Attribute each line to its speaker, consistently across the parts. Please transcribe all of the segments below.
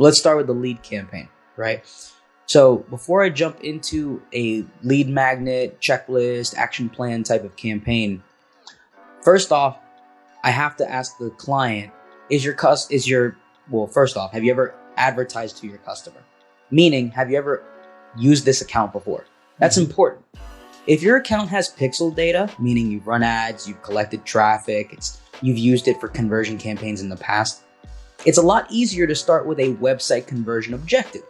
Speaker 1: Let's start with the lead campaign, right? So before I jump into a lead magnet, checklist, action plan type of campaign, first off, I have to ask the client, first off, have you ever advertised to your customer? Meaning, have you ever used this account before? That's important. If your account has pixel data, meaning you've run ads, you've collected traffic, you've used it for conversion campaigns in the past, it's a lot easier to start with a website conversion objective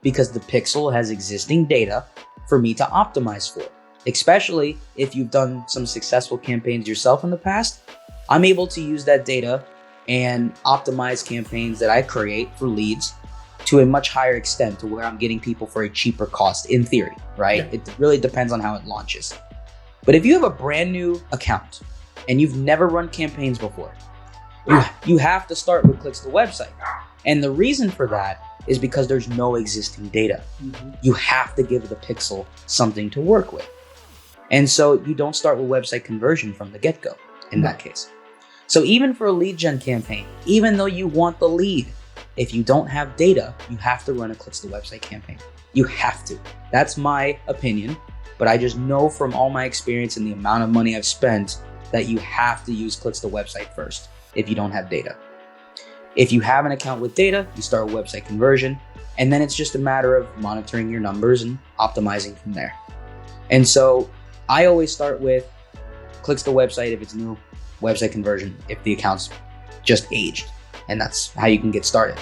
Speaker 1: because the pixel has existing data for me to optimize for. Especially if you've done some successful campaigns yourself in the past, I'm able to use that data and optimize campaigns that I create for leads to a much higher extent to where I'm getting people for a cheaper cost in theory, right? Yeah. It really depends on how it launches. But if you have a brand new account and you've never run campaigns before, you have to start with clicks to website. And the reason for that is because there's no existing data. You have to give the pixel something to work with. And so you don't start with website conversion from the get-go in that case. So even for a lead gen campaign, even though you want the lead, if you don't have data, you have to run a clicks to website campaign. You have to. That's my opinion, but I just know from all my experience and the amount of money I've spent that you have to use clicks to website first if you don't have data. If you have an account with data, you start with website conversion, and then it's just a matter of monitoring your numbers and optimizing from there. And so I always start with clicks to website if it's new, website conversion if the account's just aged. And that's how you can get started.